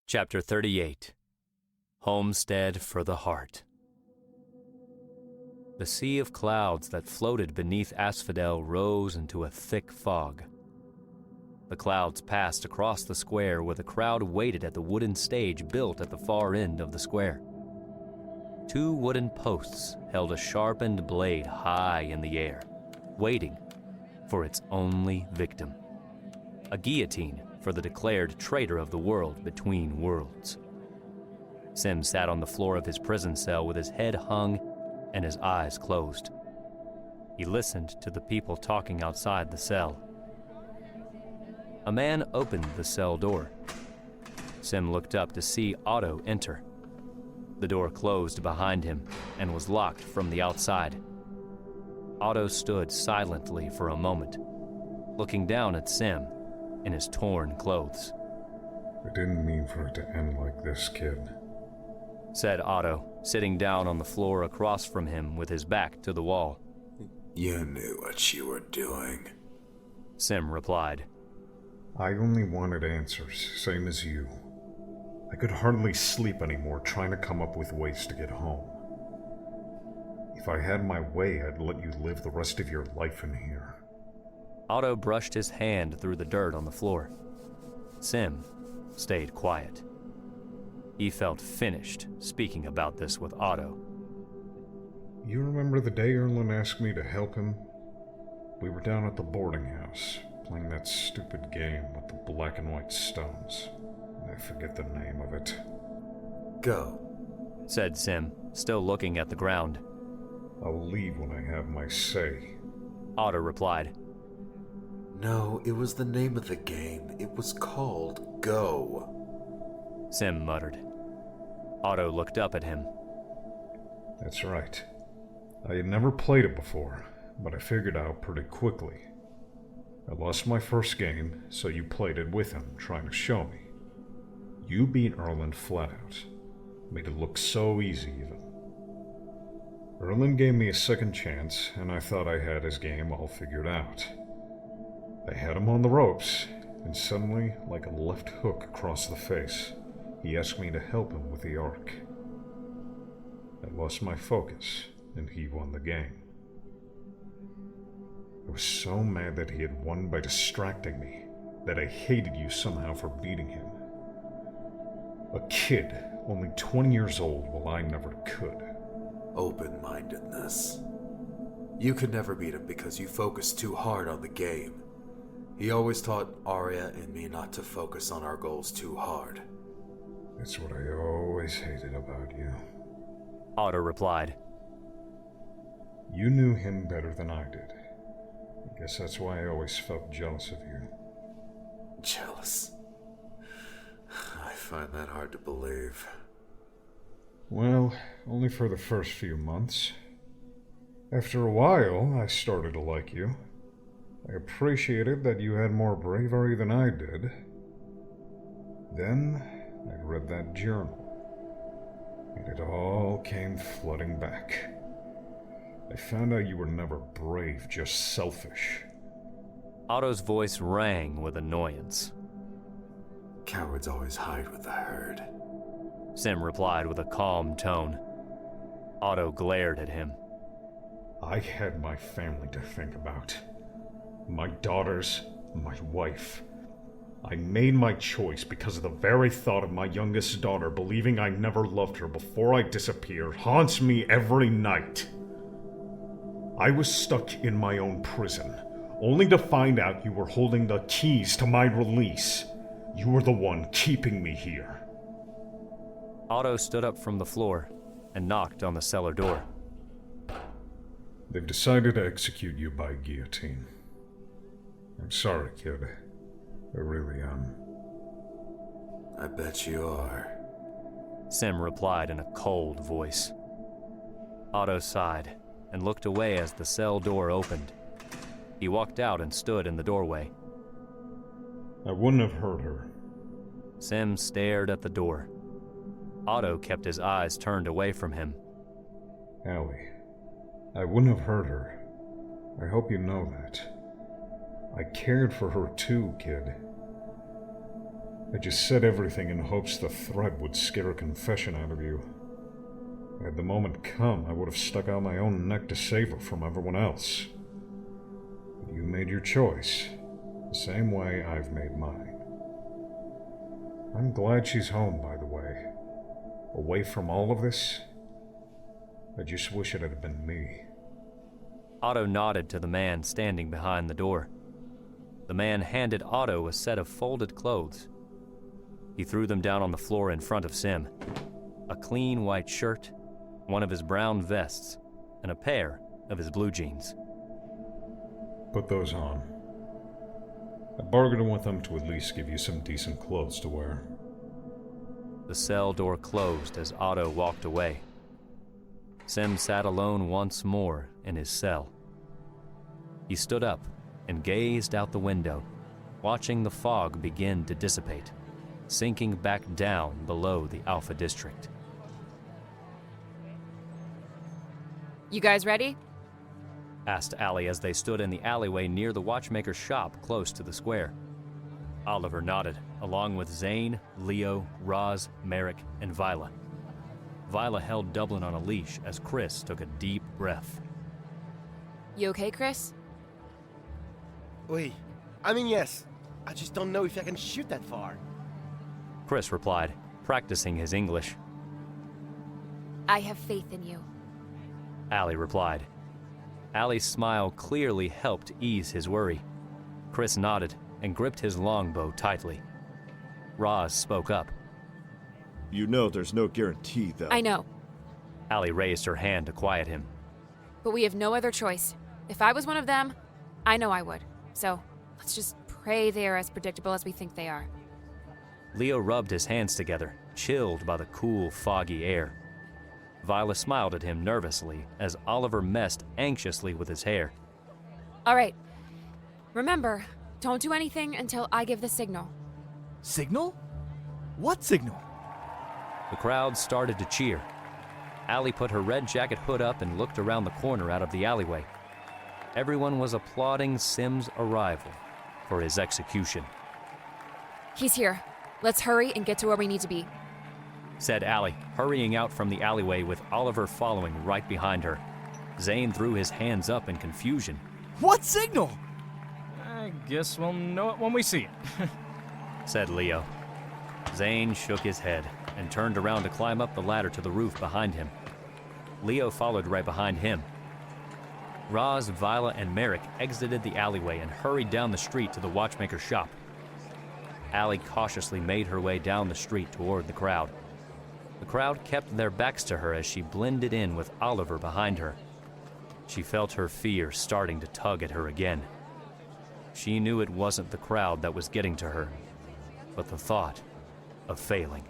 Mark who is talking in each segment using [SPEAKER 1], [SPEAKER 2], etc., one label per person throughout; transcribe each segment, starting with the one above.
[SPEAKER 1] Chapter 38. Homestead for the Heart. The sea of clouds that floated beneath Asphodel rose into a thick fog. The clouds passed across the square where the crowd waited at the wooden stage built at the far end of the square. Two wooden posts held a sharpened blade high in the air, waiting for its only victim. A guillotine for the declared traitor of the world between worlds. Sim sat on the floor of his prison cell with his head hung and his eyes closed. He listened to the people talking outside the cell. A man opened the cell door. Sim looked up to see Otto enter. The door closed behind him and was locked from the outside. Otto stood silently for a moment, looking down at Sim in his torn clothes.
[SPEAKER 2] I didn't mean for it to end like this, kid,
[SPEAKER 1] said Otto, sitting down on the floor across from him with his back to the wall.
[SPEAKER 3] You knew what you were doing,
[SPEAKER 1] Sim replied.
[SPEAKER 2] I only wanted answers, same as you. I could hardly sleep anymore trying to come up with ways to get home. If I had my way, I'd let you live the rest of your life in here.
[SPEAKER 1] Otto brushed his hand through the dirt on the floor. Sim stayed quiet. He felt finished speaking about this with Otto.
[SPEAKER 2] You remember the day Erlen asked me to help him? We were down at the boarding house, playing that stupid game with the black and white stones. I forget the name of it.
[SPEAKER 3] Go,
[SPEAKER 1] said Sim, still looking at the ground.
[SPEAKER 2] I'll leave when I have my say,
[SPEAKER 1] Otto replied.
[SPEAKER 3] No, it was the name of the game. It was called Go,
[SPEAKER 1] Sim muttered. Otto looked up at him.
[SPEAKER 2] That's right. I had never played it before, but I figured out pretty quickly. I lost my first game, so you played it with him, trying to show me. You beat Erlen flat out. Made it look so easy, even. Erlen gave me a second chance, and I thought I had his game all figured out. I had him on the ropes, and suddenly, like a left hook across the face, he asked me to help him with the arc. I lost my focus, and he won the game. I was so mad that he had won by distracting me, that I hated you somehow for beating him. A kid, only 20 years old, while I never could.
[SPEAKER 3] Open-mindedness. You could never beat him because you focused too hard on the game. He always taught Arya and me not to focus on our goals too hard.
[SPEAKER 2] That's what I always hated about you.
[SPEAKER 1] Otto replied.
[SPEAKER 2] You knew him better than I did. I guess that's why I always felt jealous of you.
[SPEAKER 3] Jealous? I find that hard to believe.
[SPEAKER 2] Well, only for the first few months. After a while, I started to like you. I appreciated that you had more bravery than I did. Then, I read that journal, and it all came flooding back. I found out you were never brave, just selfish.
[SPEAKER 1] Otto's voice rang with annoyance.
[SPEAKER 3] Cowards always hide with the herd,
[SPEAKER 1] Sim replied with a calm tone. Otto glared at him.
[SPEAKER 2] I had my family to think about. My daughters, my wife. I made my choice because of the very thought of my youngest daughter believing I never loved her before I disappeared haunts me every night. I was stuck in my own prison, only to find out you were holding the keys to my release. You were the one keeping me here.
[SPEAKER 1] Otto stood up from the floor and knocked on the cellar door.
[SPEAKER 2] They've decided to execute you by guillotine. I'm sorry, kid. I really am.
[SPEAKER 3] I bet you are,
[SPEAKER 1] Sim replied in a cold voice. Otto sighed and looked away as the cell door opened. He walked out and stood in the doorway.
[SPEAKER 2] I wouldn't have hurt her.
[SPEAKER 1] Sim stared at the door. Otto kept his eyes turned away from him.
[SPEAKER 2] Allie, I wouldn't have hurt her. I hope you know that. I cared for her too, kid. I just said everything in hopes the threat would scare a confession out of you. Had the moment come, I would have stuck out my own neck to save her from everyone else. But you made your choice, the same way I've made mine. I'm glad she's home, by the way. Away from all of this. I just wish it had been me.
[SPEAKER 1] Otto nodded to the man standing behind the door. The man handed Otto a set of folded clothes. He threw them down on the floor in front of Sim. A clean white shirt, one of his brown vests, and a pair of his blue jeans.
[SPEAKER 2] Put those on. I bargained with them to at least give you some decent clothes to wear.
[SPEAKER 1] The cell door closed as Otto walked away. Sim sat alone once more in his cell. He stood up and gazed out the window, watching the fog begin to dissipate, sinking back down below the Alpha District.
[SPEAKER 4] You guys ready?
[SPEAKER 1] Asked Allie as they stood in the alleyway near the watchmaker's shop close to the square. Oliver nodded, along with Zane, Leo, Roz, Merek, and Vila. Vila held Dublin on a leash as Chris took a deep breath.
[SPEAKER 4] You okay, Chris?
[SPEAKER 5] Oui. I mean, yes. I just don't know if I can shoot that far.
[SPEAKER 1] Chris replied, practicing his English.
[SPEAKER 4] I have faith in you.
[SPEAKER 1] Allie replied. Allie's smile clearly helped ease his worry. Chris nodded and gripped his longbow tightly. Roz spoke up.
[SPEAKER 6] You know there's no guarantee, though.
[SPEAKER 4] I know,
[SPEAKER 1] Allie raised her hand to quiet him.
[SPEAKER 4] but we have no other choice. If I was one of them, I know I would. So, let's just pray they are as predictable as we think they are.
[SPEAKER 1] Leo rubbed his hands together, chilled by the cool, foggy air. Vila smiled at him nervously as Oliver messed anxiously with his hair.
[SPEAKER 4] All right. Remember, don't do anything until I give the signal.
[SPEAKER 7] Signal? What signal?
[SPEAKER 1] The crowd started to cheer. Allie put her red jacket hood up and looked around the corner out of the alleyway. Everyone was applauding Sim's arrival for his execution.
[SPEAKER 4] He's here. Let's hurry and get to where we need to be,
[SPEAKER 1] said Allie, hurrying out from the alleyway with Oliver following right behind her. Zane threw his hands up in confusion.
[SPEAKER 7] What signal?
[SPEAKER 8] I guess we'll know it when we see it,
[SPEAKER 1] said Leo. Zane shook his head and turned around to climb up the ladder to the roof behind him. Leo followed right behind him. Roz, Vila, and Merek exited the alleyway and hurried down the street to the watchmaker's shop. Allie cautiously made her way down the street toward the crowd. The crowd kept their backs to her as she blended in with Oliver behind her. She felt her fear starting to tug at her again. She knew it wasn't the crowd that was getting to her, but the thought of failing.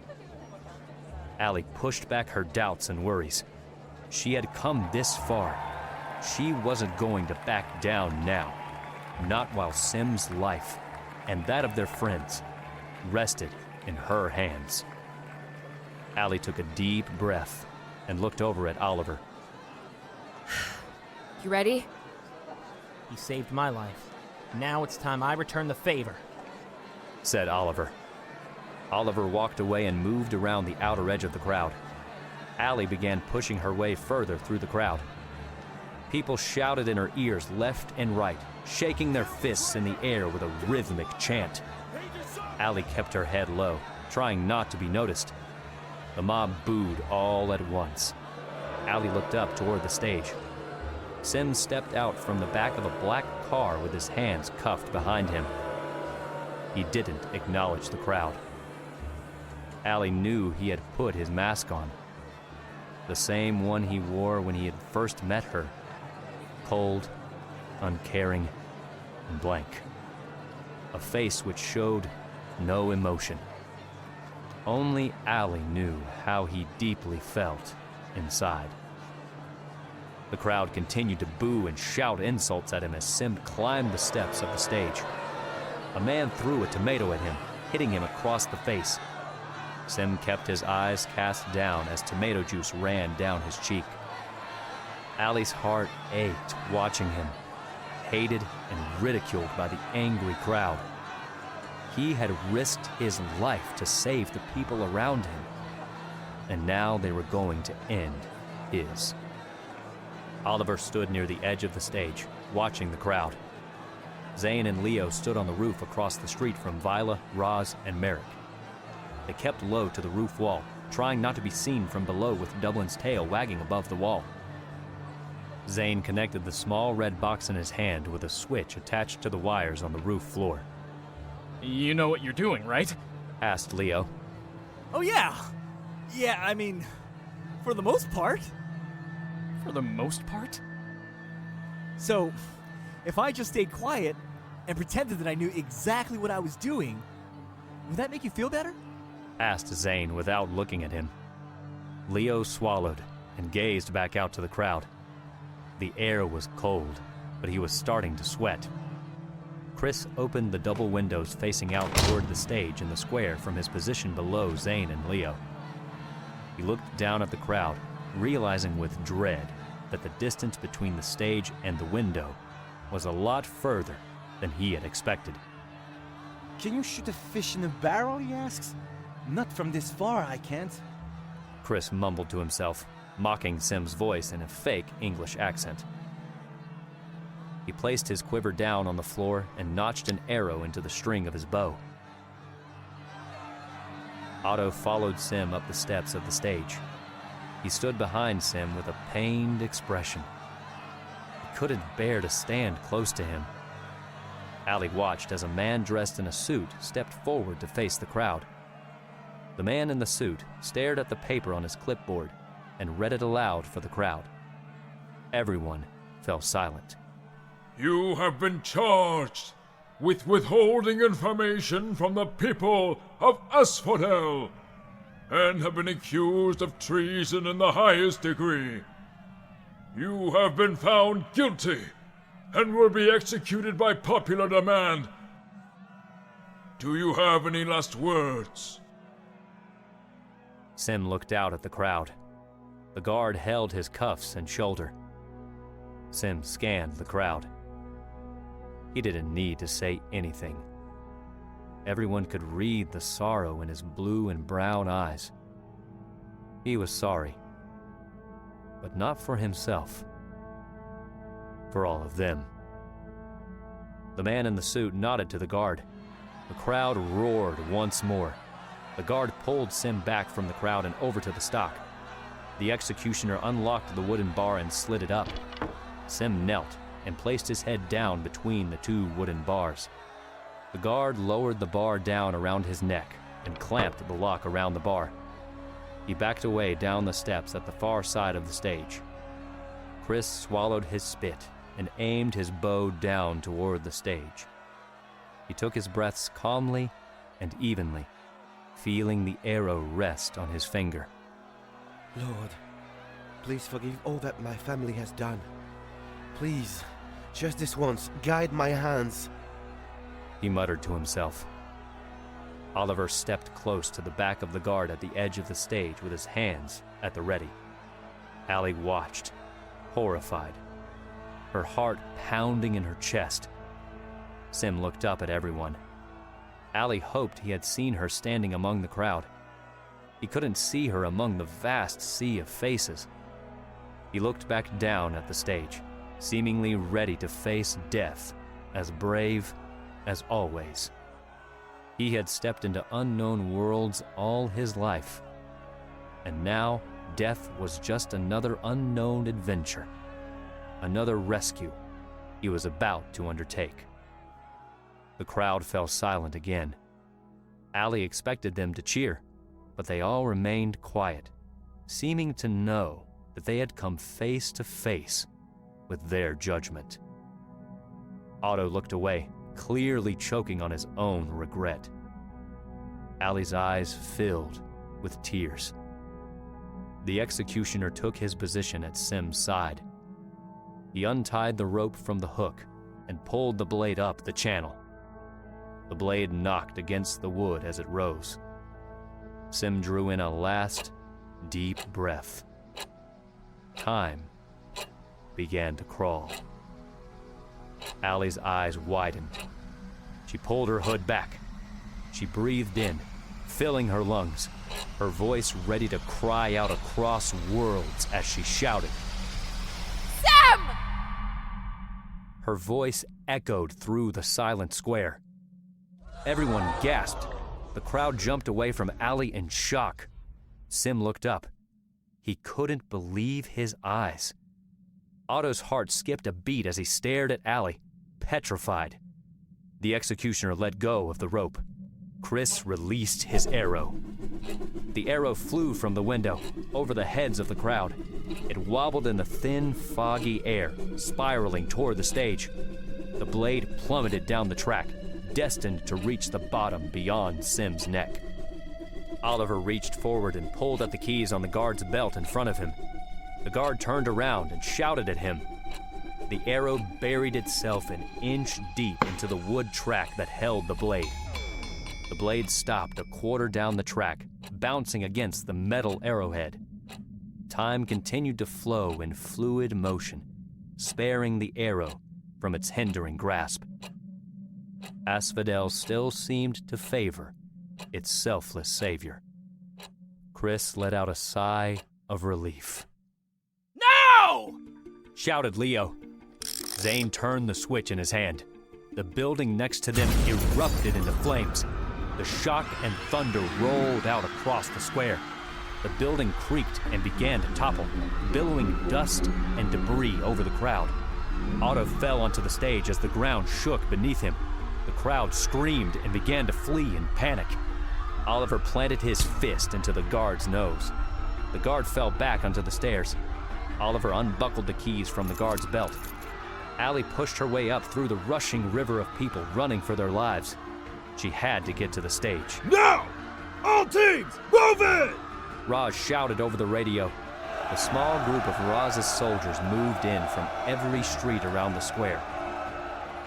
[SPEAKER 1] Allie pushed back her doubts and worries. She had come this far. She wasn't going to back down now, not while Sim's life and that of their friends rested in her hands. Allie took a deep breath and looked over at Oliver.
[SPEAKER 4] You ready?
[SPEAKER 7] He saved my life. Now it's time I return the favor,
[SPEAKER 1] said Oliver. Oliver walked away and moved around the outer edge of the crowd. Allie began pushing her way further through the crowd. People shouted in her ears left and right, shaking their fists in the air with a rhythmic chant. Allie kept her head low, trying not to be noticed. The mob booed all at once. Allie looked up toward the stage. Sim stepped out from the back of a black car with his hands cuffed behind him. He didn't acknowledge the crowd. Allie knew he had put his mask on. The same one he wore when he had first met her. Cold, uncaring, and blank. A face which showed no emotion. Only Allie knew how he deeply felt inside. The crowd continued to boo and shout insults at him as Sim climbed the steps of the stage. A man threw a tomato at him, hitting him across the face. Sim kept his eyes cast down as tomato juice ran down his cheek. Allie's heart ached watching him, hated and ridiculed by the angry crowd. He had risked his life to save the people around him, and now they were going to end his. Oliver stood near the edge of the stage, watching the crowd. Zane and Leo stood on the roof across the street from Vila, Roz, and Merek. They kept low to the roof wall, trying not to be seen from below with Dublin's tail wagging above the wall. Zane connected the small red box in his hand with a switch attached to the wires on the roof floor.
[SPEAKER 8] You know what you're doing, right?
[SPEAKER 1] Asked Leo.
[SPEAKER 9] Oh, yeah. Yeah, I mean, for the most part.
[SPEAKER 8] For the most part?
[SPEAKER 9] So, if I just stayed quiet and pretended that I knew exactly what I was doing, would that make you feel better?
[SPEAKER 1] Asked Zane without looking at him. Leo swallowed and gazed back out to the crowd. The air was cold, but he was starting to sweat. Chris opened the double windows facing out toward the stage in the square from his position below Zane and Leo. He looked down at the crowd, realizing with dread that the distance between the stage and the window was a lot further than he had expected.
[SPEAKER 5] Can you shoot a fish in a barrel, he asks? Not from this far, I can't.
[SPEAKER 1] Chris mumbled to himself, mocking Sim's voice in a fake English accent. He placed his quiver down on the floor and notched an arrow into the string of his bow. Otto followed Sim up the steps of the stage. He stood behind Sim with a pained expression. He couldn't bear to stand close to him. Allie watched as a man dressed in a suit stepped forward to face the crowd. The man in the suit stared at the paper on his clipboard and read it aloud for the crowd. Everyone fell silent.
[SPEAKER 10] You have been charged with withholding information from the people of Asphodel and have been accused of treason in the highest degree. You have been found guilty and will be executed by popular demand. Do you have any last words?
[SPEAKER 1] Sim looked out at the crowd. The guard held his cuffs and shoulder. Sim scanned the crowd. He didn't need to say anything. Everyone could read the sorrow in his blue and brown eyes. He was sorry, but not for himself. For all of them. The man in the suit nodded to the guard. The crowd roared once more. The guard pulled Sim back from the crowd and over to the stock. The executioner unlocked the wooden bar and slid it up. Sim knelt and placed his head down between the two wooden bars. The guard lowered the bar down around his neck and clamped the lock around the bar. He backed away down the steps at the far side of the stage. Chris swallowed his spit and aimed his bow down toward the stage. He took his breaths calmly and evenly, feeling the arrow rest on his finger.
[SPEAKER 5] Lord, please forgive all that my family has done. Please, just this once, guide my hands.
[SPEAKER 1] He muttered to himself. Oliver stepped close to the back of the guard at the edge of the stage with his hands at the ready. Allie watched, horrified, her heart pounding in her chest. Sim looked up at everyone. Allie hoped he had seen her standing among the crowd. He couldn't see her among the vast sea of faces. He looked back down at the stage, seemingly ready to face death, as brave as always. He had stepped into unknown worlds all his life, and now death was just another unknown adventure, another rescue he was about to undertake. The crowd fell silent again. Allie expected them to cheer, but they all remained quiet, seeming to know that they had come face to face with their judgment. Otto looked away, clearly choking on his own regret. Allie's eyes filled with tears. The executioner took his position at Sim's side. He untied the rope from the hook and pulled the blade up the channel. The blade knocked against the wood as it rose. Sim drew in a last, deep breath. Time began to crawl. Allie's eyes widened. She pulled her hood back. She breathed in, filling her lungs, her voice ready to cry out across worlds as she shouted.
[SPEAKER 4] Sam!
[SPEAKER 1] Her voice echoed through the silent square. Everyone gasped. The crowd jumped away from Allie in shock. Sim looked up. He couldn't believe his eyes. Otto's heart skipped a beat as he stared at Allie, petrified. The executioner let go of the rope. Chris released his arrow. The arrow flew from the window, over the heads of the crowd. It wobbled in the thin, foggy air, spiraling toward the stage. The blade plummeted down the track, destined to reach the bottom beyond Sim's neck. Oliver reached forward and pulled at the keys on the guard's belt in front of him. The guard turned around and shouted at him. The arrow buried itself an inch deep into the wood track that held the blade. The blade stopped a quarter down the track, bouncing against the metal arrowhead. Time continued to flow in fluid motion, sparing the arrow from its hindering grasp. Asphodel still seemed to favor its selfless savior. Chris let out a sigh of relief.
[SPEAKER 9] No!
[SPEAKER 1] Shouted Leo. Zane turned the switch in his hand. The building next to them erupted into flames. The shock and thunder rolled out across the square. The building creaked and began to topple, billowing dust and debris over the crowd. Otto fell onto the stage as the ground shook beneath him. The crowd screamed and began to flee in panic. Oliver planted his fist into the guard's nose. The guard fell back onto the stairs. Oliver unbuckled the keys from the guard's belt. Allie pushed her way up through the rushing river of people running for their lives. She had to get to the stage.
[SPEAKER 6] Now! All teams, move it!
[SPEAKER 1] Raj shouted over the radio. The small group of Raz's soldiers moved in from every street around the square.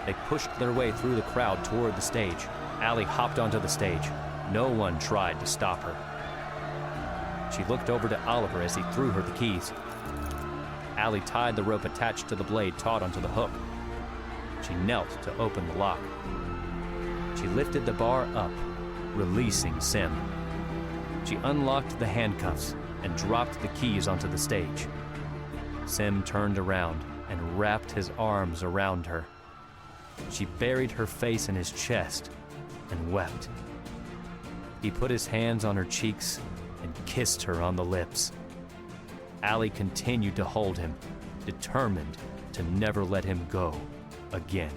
[SPEAKER 1] They pushed their way through the crowd toward the stage. Allie hopped onto the stage. No one tried to stop her. She looked over to Oliver as he threw her the keys. Allie tied the rope attached to the blade taut onto the hook. She knelt to open the lock. She lifted the bar up, releasing Sim. She unlocked the handcuffs and dropped the keys onto the stage. Sim turned around and wrapped his arms around her. She buried her face in his chest and wept. He put his hands on her cheeks and kissed her on the lips. Allie continued to hold him, determined to never let him go again.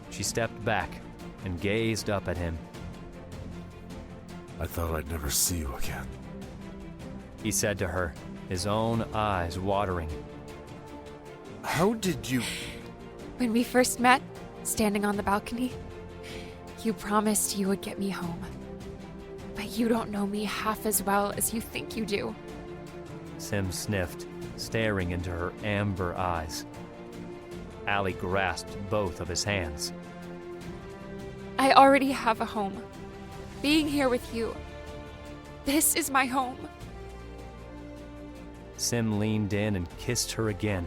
[SPEAKER 1] She stepped back and gazed up at him.
[SPEAKER 3] I thought I'd never see you again.
[SPEAKER 1] He said to her, his own eyes watering.
[SPEAKER 3] How did you...
[SPEAKER 4] When we first met, standing on the balcony, you promised you would get me home. But you don't know me half as well as you think you do.
[SPEAKER 1] Sim sniffed, staring into her amber eyes. Allie grasped both of his hands.
[SPEAKER 4] I already have a home. Being here with you. This is my home.
[SPEAKER 1] Sim leaned in and kissed her again,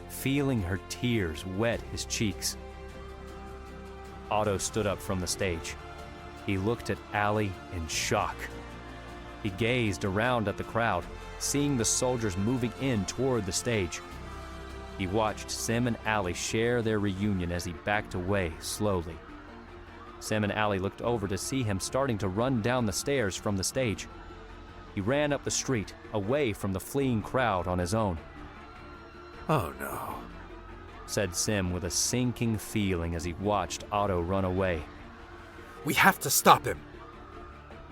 [SPEAKER 1] feeling her tears wet his cheeks. Otto stood up from the stage. He looked at Allie in shock. He gazed around at the crowd, seeing the soldiers moving in toward the stage. He watched Sim and Allie share their reunion as he backed away slowly. Sim and Allie looked over to see him starting to run down the stairs from the stage. He ran up the street, away from the fleeing crowd on his own.
[SPEAKER 3] Oh no,
[SPEAKER 1] said Sim with a sinking feeling as he watched Otto run away.
[SPEAKER 3] We have to stop him.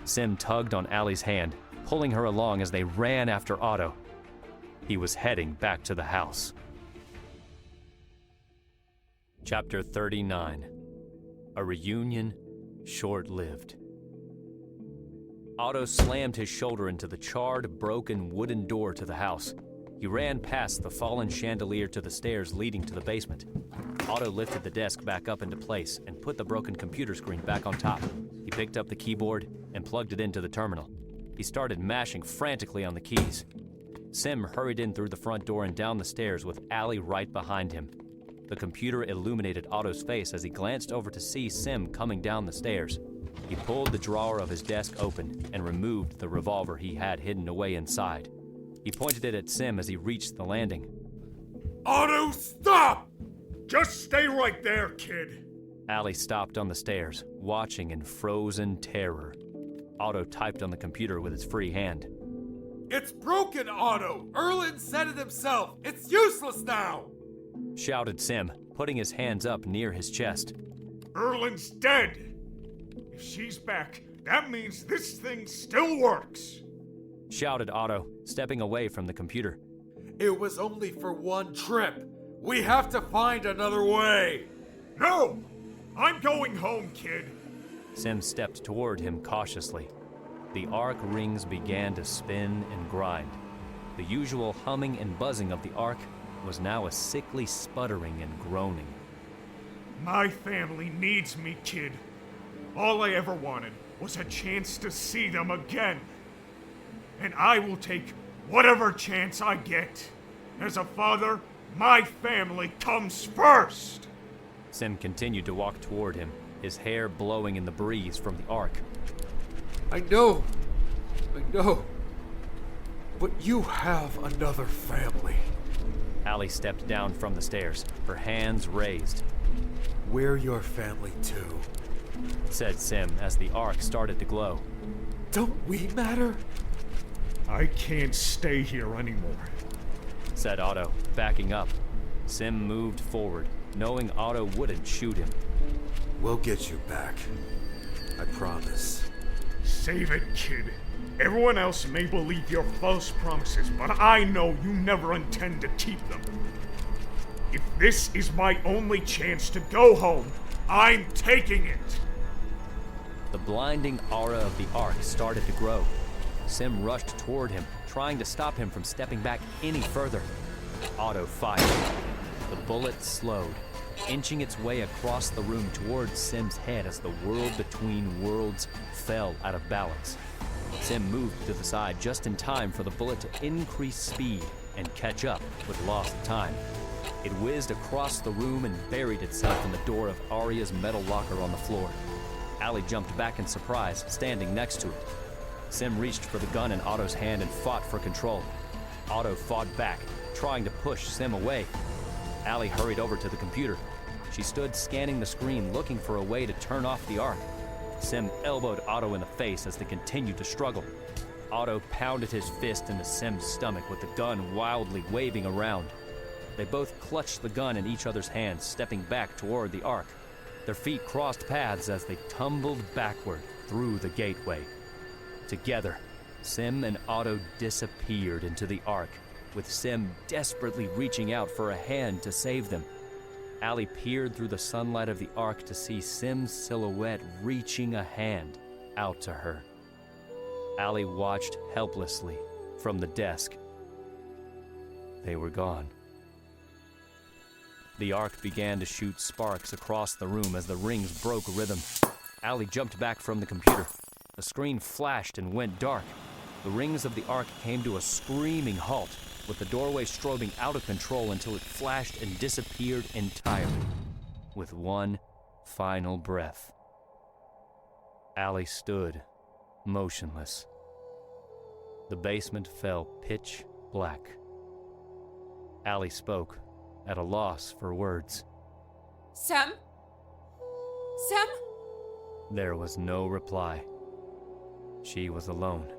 [SPEAKER 1] Sim tugged on Allie's hand, pulling her along as they ran after Otto. He was heading back to the house. Chapter 39. A reunion short-lived. Otto slammed his shoulder into the charred, broken wooden door to the house. He ran past the fallen chandelier to the stairs leading to the basement. Otto lifted the desk back up into place and put the broken computer screen back on top. He picked up the keyboard and plugged it into the terminal. He started mashing frantically on the keys. Sim hurried in through the front door and down the stairs with Allie right behind him. The computer illuminated Otto's face as he glanced over to see Sim coming down the stairs. He pulled the drawer of his desk open and removed the revolver he had hidden away inside. He pointed it at Sim as he reached the landing.
[SPEAKER 6] Otto, stop! Just stay right there, kid.
[SPEAKER 1] Allie stopped on the stairs, watching in frozen terror. Otto typed on the computer with his free hand.
[SPEAKER 3] It's broken, Otto! Erland said it himself! It's useless now!
[SPEAKER 1] Shouted Sim, putting his hands up near his chest.
[SPEAKER 6] Erland's dead! If she's back, that means this thing still works!
[SPEAKER 1] Shouted Otto, stepping away from the computer.
[SPEAKER 3] It was only for one trip. We have to find another way!
[SPEAKER 6] No! I'm going home, kid!
[SPEAKER 1] Sim stepped toward him cautiously. The arc rings began to spin and grind. The usual humming and buzzing of the arc was now a sickly sputtering and groaning.
[SPEAKER 6] My family needs me, kid. All I ever wanted was a chance to see them again. And I will take whatever chance I get. As a father, my family comes first!
[SPEAKER 1] Sim continued to walk toward him, his hair blowing in the breeze from the arc.
[SPEAKER 3] I know. But you have another family.
[SPEAKER 1] Allie stepped down from the stairs, her hands raised.
[SPEAKER 3] We're your family too,
[SPEAKER 1] said Sim as the arc started to glow.
[SPEAKER 3] Don't we matter?
[SPEAKER 6] I can't stay here anymore,
[SPEAKER 1] said Otto, backing up. Sim moved forward, knowing Otto wouldn't shoot him.
[SPEAKER 3] We'll get you back. I promise.
[SPEAKER 6] Save it, kid. Everyone else may believe your false promises, but I know you never intend to keep them. If this is my only chance to go home, I'm taking it!
[SPEAKER 1] The blinding aura of the arc started to grow. Sim rushed toward him, trying to stop him from stepping back any further. Otto fired. The bullet slowed, inching its way across the room towards Sim's head as the world between worlds fell out of balance. Sim moved to the side just in time for the bullet to increase speed and catch up with lost time. It whizzed across the room and buried itself in the door of Arya's metal locker on the floor. Allie jumped back in surprise, standing next to it. Sim reached for the gun in Otto's hand and fought for control. Otto fought back, trying to push Sim away. Allie hurried over to the computer. She stood scanning the screen, looking for a way to turn off the arc. Sim elbowed Otto in the face as they continued to struggle. Otto pounded his fist into Sim's stomach with the gun wildly waving around. They both clutched the gun in each other's hands, stepping back toward the arc. Their feet crossed paths as they tumbled backward through the gateway. Together, Sim and Otto disappeared into the arc, with Sim desperately reaching out for a hand to save them. Allie peered through the sunlight of the arc to see Sim's silhouette reaching a hand out to her. Allie watched helplessly from the desk. They were gone. The arc began to shoot sparks across the room as the rings broke rhythm. Allie jumped back from the computer. The screen flashed and went dark. The rings of the arc came to a screaming halt, with the doorway strobing out of control until it flashed and disappeared entirely, with one final breath. Allie stood, motionless. The basement fell pitch black. Allie spoke, at a loss for words.
[SPEAKER 4] Sam? Sam?
[SPEAKER 1] There was no reply. She was alone.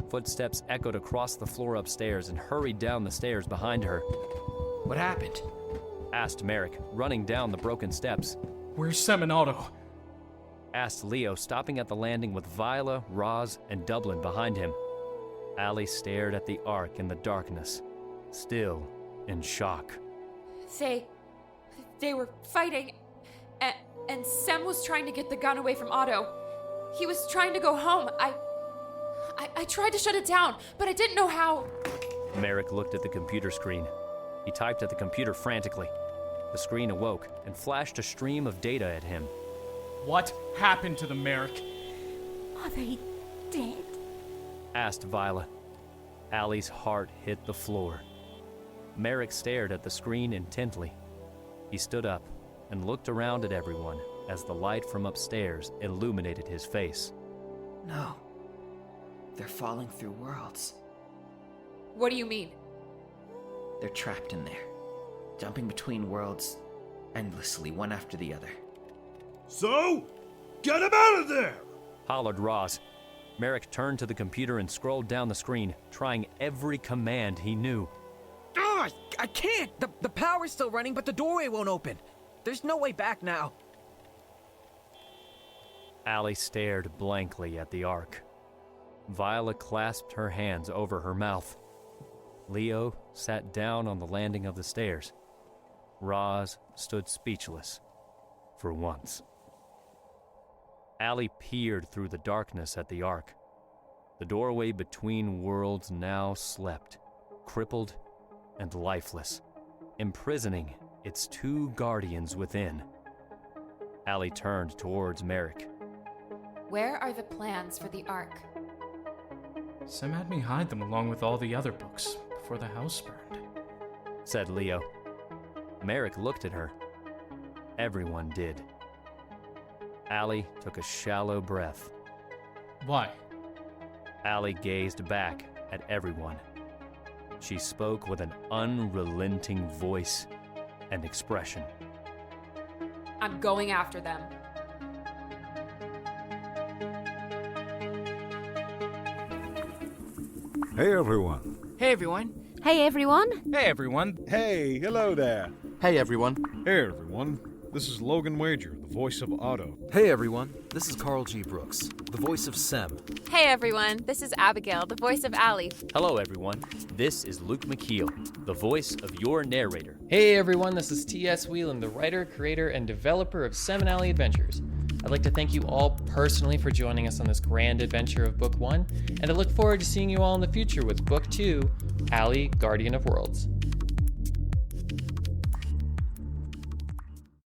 [SPEAKER 1] Footsteps echoed across the floor upstairs and hurried down the stairs behind her.
[SPEAKER 8] What happened?
[SPEAKER 1] Asked Merek, running down the broken steps.
[SPEAKER 8] Where's Sam and Otto?
[SPEAKER 1] Asked Leo, stopping at the landing with Vila, Roz, and Dublin behind him. Allie stared at the arc in the darkness, still in shock.
[SPEAKER 4] They were fighting, and Sam was trying to get the gun away from Otto. He was trying to go home. I tried to shut it down, but I didn't know how.
[SPEAKER 1] Merek looked at the computer screen. He typed at the computer frantically. The screen awoke and flashed a stream of data at him.
[SPEAKER 8] What happened to the Merek?
[SPEAKER 11] Are they dead?
[SPEAKER 1] Asked Vila. Allie's heart hit the floor. Merek stared at the screen intently. He stood up and looked around at everyone. as the light from upstairs illuminated his face.
[SPEAKER 12] No. They're falling through worlds.
[SPEAKER 4] What do you mean?
[SPEAKER 12] They're trapped in there, jumping between worlds endlessly, one after the other.
[SPEAKER 6] So, get him out of there!
[SPEAKER 1] Hollered Roz. Merek turned to the computer and scrolled down the screen, trying every command he knew.
[SPEAKER 12] Oh, I can't! The power's still running, but the doorway won't open. There's no way back now.
[SPEAKER 1] Allie stared blankly at the Ark. Vila clasped her hands over her mouth. Leo sat down on the landing of the stairs. Roz stood speechless, for once. Allie peered through the darkness at the Ark. The doorway between worlds now slept, crippled and lifeless, imprisoning its two guardians within. Allie turned towards Merek.
[SPEAKER 4] Where are the plans for the Ark?
[SPEAKER 8] Sem had me hide them along with all the other books before the house burned,
[SPEAKER 1] said Leo. Merek looked at her. Everyone did. Allie took a shallow breath.
[SPEAKER 8] Why?
[SPEAKER 1] Allie gazed back at everyone. She spoke with an unrelenting voice and expression.
[SPEAKER 4] I'm going after them.
[SPEAKER 2] Hey, everyone.
[SPEAKER 12] Hey, everyone.
[SPEAKER 11] Hey, everyone.
[SPEAKER 8] Hey, everyone.
[SPEAKER 13] Hey, hello there.
[SPEAKER 3] Hey, everyone.
[SPEAKER 2] Hey, everyone. This is Logan Wager, the voice of Otto.
[SPEAKER 3] Hey, everyone. This is Carl G. Brooks, the voice of Sem.
[SPEAKER 4] Hey everyone, this is Abigail, the voice of Allie.
[SPEAKER 1] Hello everyone, this is Luke McKeel, the voice of your narrator.
[SPEAKER 14] Hey everyone, this is T.S. Wieland, the writer, creator, and developer of Sem and Allie Adventures. I'd like to thank you all personally for joining us on this grand adventure of Book 1, and I look forward to seeing you all in the future with Book 2, Allie, Guardian of Worlds.